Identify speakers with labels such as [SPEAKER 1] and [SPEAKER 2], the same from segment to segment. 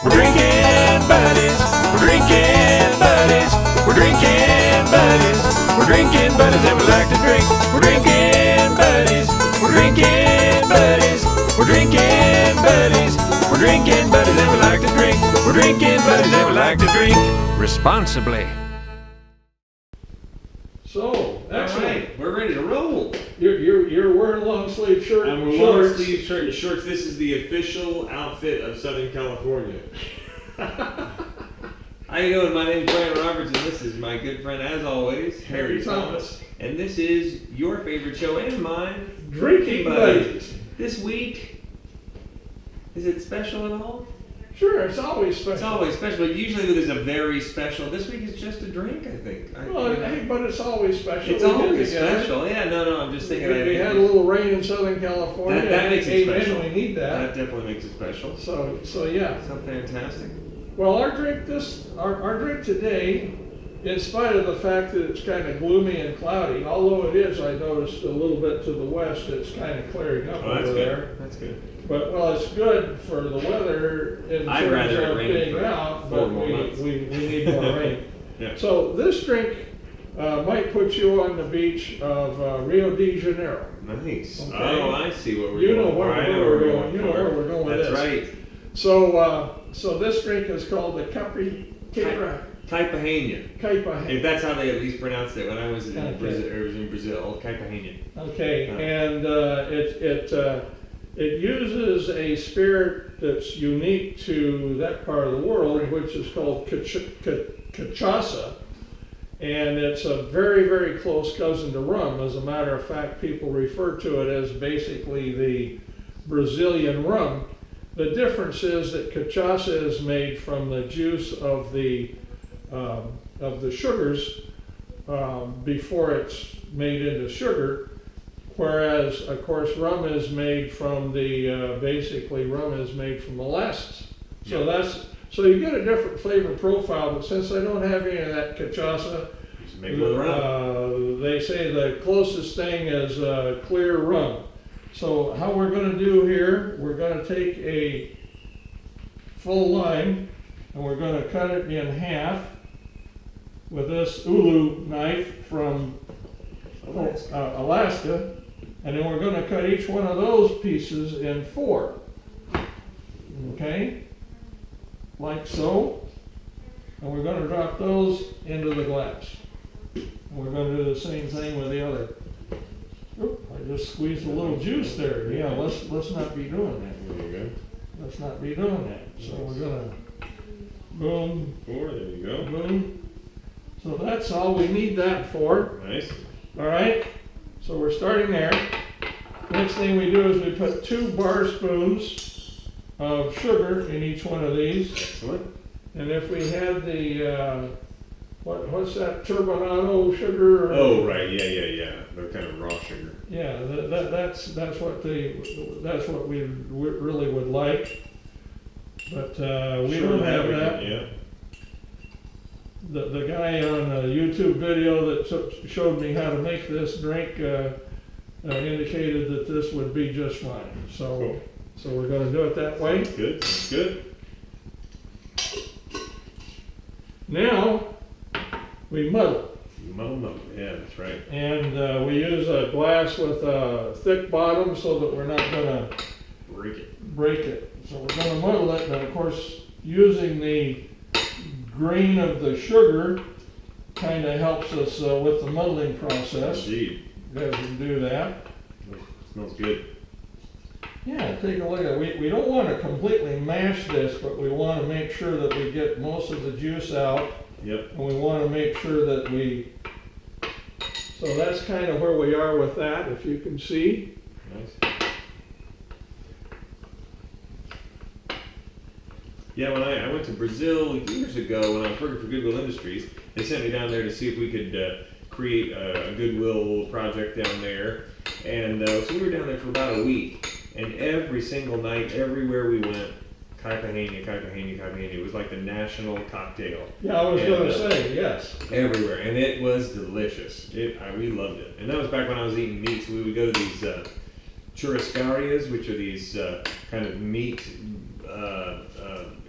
[SPEAKER 1] We're drinking buddies. We're drinking buddies. We're drinking buddies. We're drinking buddies and we like to drink. We're drinking buddies. We're drinking buddies. We're drinking buddies. We're drinking buddies and we like to drink. We're drinking buddies and we like to drink responsibly.
[SPEAKER 2] So, excellent.
[SPEAKER 3] All right, we're ready to roll.
[SPEAKER 2] You're wearing a long sleeve shirt.
[SPEAKER 3] I'm a long sleeve shirt and shorts. This is the official outfit of Southern California. How you doing? My name's Brian Roberts, and this is my good friend, as always, Harry Thomas. And this is your favorite show and mine,
[SPEAKER 2] Drinking Buddies.
[SPEAKER 3] This week, is it special at all?
[SPEAKER 2] Sure, it's always special.
[SPEAKER 3] It's always special, but usually there's a very special. This week is just a drink, I think.
[SPEAKER 2] But it's always special.
[SPEAKER 3] It's always special. Yeah, no, I'm just thinking.
[SPEAKER 2] We had a little rain in Southern California.
[SPEAKER 3] That makes it special.
[SPEAKER 2] We need that.
[SPEAKER 3] That definitely makes it special.
[SPEAKER 2] So yeah.
[SPEAKER 3] So fantastic.
[SPEAKER 2] Well, our drink today, in spite of the fact that it's kind of gloomy and cloudy, although it is, I noticed a little bit to the west, it's kind of clearing up over there.
[SPEAKER 3] That's good.
[SPEAKER 2] But, well, it's good for the weather in terms of being out, but we need more rain.
[SPEAKER 3] Yeah.
[SPEAKER 2] So this drink might put you on the beach of Rio de Janeiro.
[SPEAKER 3] Nice.
[SPEAKER 2] Okay.
[SPEAKER 3] Oh, I see what we're
[SPEAKER 2] You
[SPEAKER 3] going
[SPEAKER 2] know where we're going. You know where we're going with this.
[SPEAKER 3] That's right.
[SPEAKER 2] So this drink is called the Caipirinha.
[SPEAKER 3] Caipirinha. If that's how they at least pronounced it when I was in Brazil, Caipirinha.
[SPEAKER 2] Okay, and it uses a spirit that's unique to that part of the world, which is called cachaça, and it's a very, very close cousin to rum. As a matter of fact, people refer to it as basically the Brazilian rum. The difference is that cachaça is made from the juice of the sugars before it's made into sugar, whereas of course rum is made from rum is made from molasses. So you get a different flavor profile. But since I don't have any of that cachaça, they say the closest thing is clear rum. So how we're going to do here, we're going to take a full lime and we're going to cut it in half with this ulu knife from Alaska, and then we're going to cut each one of those pieces in 4. Okay? Like so. And we're going to drop those into the glass. And we're going to do the same thing with the other. Oop, I just squeezed a little juice there. Yeah, let's not be doing that.
[SPEAKER 3] There you go.
[SPEAKER 2] Let's not be doing that. So we're gonna boom.
[SPEAKER 3] 4, there you go.
[SPEAKER 2] Boom. So that's all we need that for.
[SPEAKER 3] Nice.
[SPEAKER 2] All right. So we're starting there. Next thing we do is we put 2 bar spoons of sugar in each one of these.
[SPEAKER 3] Excellent.
[SPEAKER 2] And if we had the what's that turbinado sugar?
[SPEAKER 3] Oh right, yeah. They're kind of raw sugar.
[SPEAKER 2] Yeah, that's what we really would like, but we don't have that.
[SPEAKER 3] Yeah.
[SPEAKER 2] The guy on a YouTube video that showed me how to make this drink indicated that this would be just fine. So,
[SPEAKER 3] cool.
[SPEAKER 2] So we're going to do it that way.
[SPEAKER 3] Good. Good.
[SPEAKER 2] Now we muddle.
[SPEAKER 3] Yeah, that's right.
[SPEAKER 2] And we use a glass with a thick bottom so that we're not going to break it. So we're going to muddle it, and of course using the grain of the sugar kind of helps us with the muddling process.
[SPEAKER 3] Indeed.
[SPEAKER 2] As we do that.
[SPEAKER 3] It smells good.
[SPEAKER 2] Yeah, take a look at it. We don't want to completely mash this, but we want to make sure that we get most of the juice out.
[SPEAKER 3] Yep.
[SPEAKER 2] And we want to make sure that so that's kind of where we are with that, if you can see.
[SPEAKER 3] Nice. Yeah, when I went to Brazil years ago when I was working for Goodwill Industries, they sent me down there to see if we could create a Goodwill project down there. And so we were down there for about a week, and every single night, everywhere we went, Caipirinha. It was like the national cocktail.
[SPEAKER 2] Yeah, I was going to say, yes.
[SPEAKER 3] Everywhere, and it was delicious. We loved it. And that was back when I was eating meat, so we would go to these churrascarias, which are these kind of meat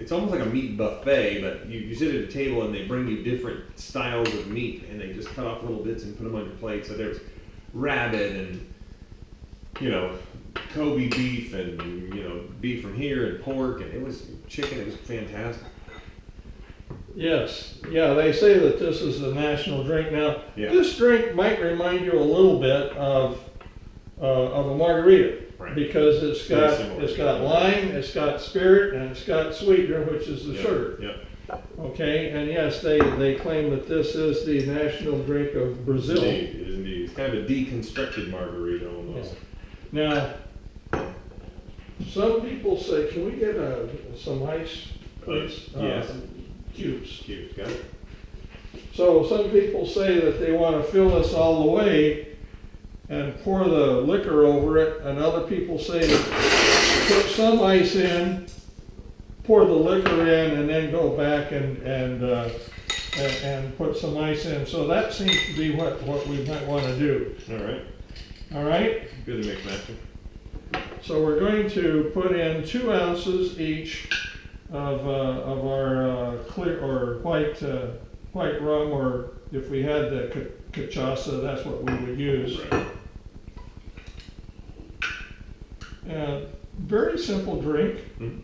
[SPEAKER 3] it's almost like a meat buffet, but you sit at a table and they bring you different styles of meat, and they just cut off little bits and put them on your plate. So there's rabbit and, Kobe beef and, beef from here and pork, and it was chicken. It was fantastic.
[SPEAKER 2] Yes, yeah, they say that this is the national drink. Now,
[SPEAKER 3] Yeah.
[SPEAKER 2] this drink might remind you a little bit of a margarita,
[SPEAKER 3] Right.
[SPEAKER 2] because it's
[SPEAKER 3] Very
[SPEAKER 2] got
[SPEAKER 3] similar.
[SPEAKER 2] lime, it's got spirit, and it's got sweetener, which is the
[SPEAKER 3] Yep,
[SPEAKER 2] sugar.
[SPEAKER 3] Yep.
[SPEAKER 2] Okay, and yes, they claim that this is the national drink of Brazil.
[SPEAKER 3] Indeed, it is indeed. It's kind of a deconstructed margarita almost.
[SPEAKER 2] Now, some people say, can we get some ice, please?
[SPEAKER 3] Yes.
[SPEAKER 2] Cubes.
[SPEAKER 3] Cute, got it?
[SPEAKER 2] So some people say that they want to fill this all the way and pour the liquor over it, and other people say put some ice in, pour the liquor in, and then go back and put some ice in. So that seems to be what we might want to do.
[SPEAKER 3] All right.
[SPEAKER 2] All right?
[SPEAKER 3] Good to mix master.
[SPEAKER 2] So we're going to put in 2 ounces each of our clear or white rum, or if we had the cachaça, that's what we would use.
[SPEAKER 3] Right.
[SPEAKER 2] Very simple drink.
[SPEAKER 3] Mhm.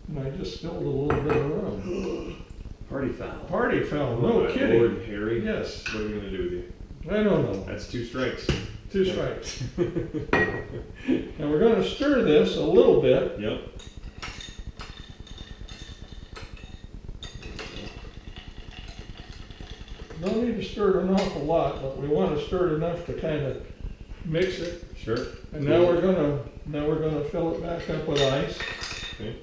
[SPEAKER 2] And I just spilled a little bit of rum.
[SPEAKER 3] Party foul.
[SPEAKER 2] Party foul,
[SPEAKER 3] Oh,
[SPEAKER 2] no
[SPEAKER 3] my
[SPEAKER 2] kidding.
[SPEAKER 3] Lord, Harry.
[SPEAKER 2] Yes.
[SPEAKER 3] What are we going to do with you?
[SPEAKER 2] I don't know.
[SPEAKER 3] That's 2 strikes.
[SPEAKER 2] 2 strikes. And we're going to stir this a little bit.
[SPEAKER 3] Yep.
[SPEAKER 2] Don't need to stir it an awful lot, but we want to stir it enough to kind of mix it.
[SPEAKER 3] Sure.
[SPEAKER 2] And now we're gonna fill it back up with ice.
[SPEAKER 3] Okay.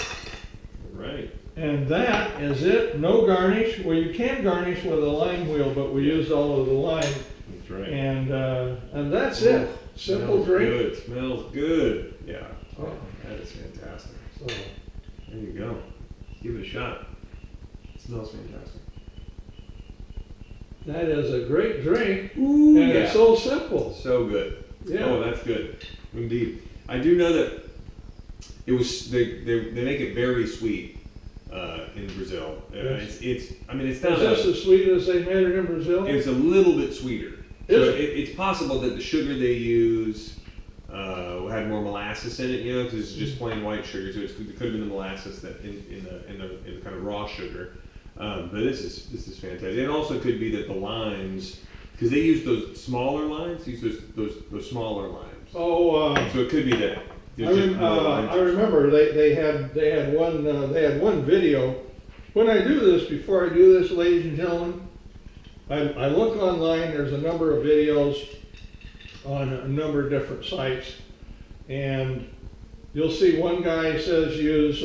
[SPEAKER 3] All right.
[SPEAKER 2] And that is it. No garnish. Well, you can garnish with a lime wheel, but we used all of the lime.
[SPEAKER 3] That's right.
[SPEAKER 2] And that's it. Simple
[SPEAKER 3] Smells
[SPEAKER 2] drink.
[SPEAKER 3] Good. Smells good. Yeah.
[SPEAKER 2] Oh.
[SPEAKER 3] That is fantastic.
[SPEAKER 2] So,
[SPEAKER 3] There you go. Give it a shot. It smells fantastic.
[SPEAKER 2] that is a great drink,
[SPEAKER 3] Ooh,
[SPEAKER 2] and it's so simple.
[SPEAKER 3] So good.
[SPEAKER 2] Yeah.
[SPEAKER 3] Oh, that's good. Indeed. I do know that it was they make it very sweet in Brazil.
[SPEAKER 2] Yes.
[SPEAKER 3] It's not
[SPEAKER 2] Is this as sweet as they made it in Brazil?
[SPEAKER 3] it's a little bit sweeter.
[SPEAKER 2] Is
[SPEAKER 3] So
[SPEAKER 2] it?
[SPEAKER 3] it's possible that the sugar they use had more molasses in it, because it's just plain white sugar. So it could have been the molasses that in the kind of raw sugar. But this is fantastic. It also could be that the limes, because they use those smaller limes, those smaller limes.
[SPEAKER 2] Oh,
[SPEAKER 3] So it could be that.
[SPEAKER 2] I
[SPEAKER 3] there's just more limes.
[SPEAKER 2] remember they had one video. When I do this, before I do this, ladies and gentlemen, I look online. There's a number of videos on a number of different sites, and you'll see one guy says use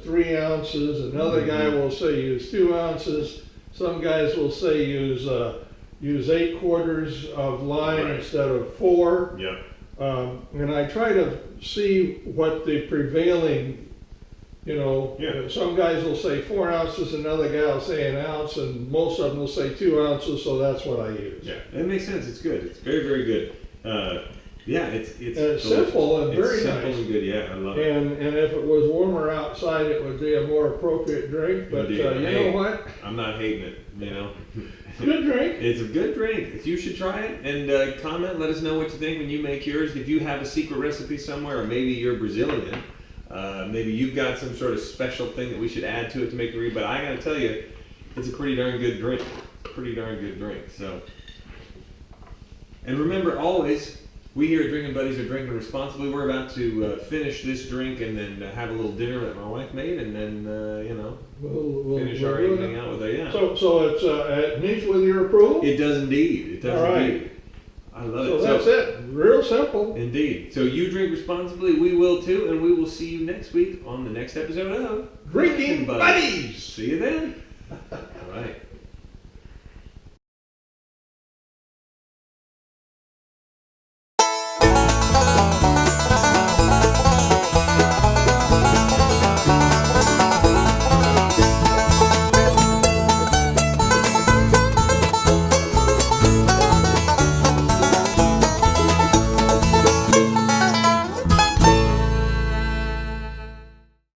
[SPEAKER 2] 3 ounces, another guy will say use 2 ounces. Some guys will say use 8/4 of lime
[SPEAKER 3] Right.
[SPEAKER 2] instead of 4.
[SPEAKER 3] Yep.
[SPEAKER 2] And I try to see what the prevailing,
[SPEAKER 3] Yeah.
[SPEAKER 2] some guys will say 4 ounces, another guy will say 1 ounce, and most of them will say 2 ounces, so that's what I use.
[SPEAKER 3] Yeah, that makes sense. It's good. It's very, very good. Yeah, it's
[SPEAKER 2] And it's
[SPEAKER 3] delicious.
[SPEAKER 2] simple and
[SPEAKER 3] It's
[SPEAKER 2] very
[SPEAKER 3] simple
[SPEAKER 2] nice.
[SPEAKER 3] and good. Yeah, I love it.
[SPEAKER 2] And if it was warmer outside, it would be a more appropriate drink, but
[SPEAKER 3] Indeed.
[SPEAKER 2] you
[SPEAKER 3] Hey.
[SPEAKER 2] know what?
[SPEAKER 3] I'm not hating it.
[SPEAKER 2] Good drink.
[SPEAKER 3] It's a good drink. You should try it and comment. Let us know what you think when you make yours. If you have a secret recipe somewhere, or maybe you're Brazilian, maybe you've got some sort of special thing that we should add to it to make it read. But I gotta tell you, it's a pretty darn good drink. Pretty darn good drink. So, and remember always, we here at Drinking Buddies are drinking responsibly. We're about to finish this drink and then have a little dinner that my wife made, and then
[SPEAKER 2] We'll
[SPEAKER 3] finish
[SPEAKER 2] we'll
[SPEAKER 3] our
[SPEAKER 2] do
[SPEAKER 3] evening
[SPEAKER 2] it.
[SPEAKER 3] out with a yeah.
[SPEAKER 2] So it's it meets with your approval.
[SPEAKER 3] It does indeed. It does
[SPEAKER 2] All right.
[SPEAKER 3] indeed. I love
[SPEAKER 2] So
[SPEAKER 3] it.
[SPEAKER 2] that's it. Real simple.
[SPEAKER 3] Indeed. So you drink responsibly, we will too, and we will see you next week on the next episode of
[SPEAKER 2] Drinking Buddies.
[SPEAKER 3] See you then. All right.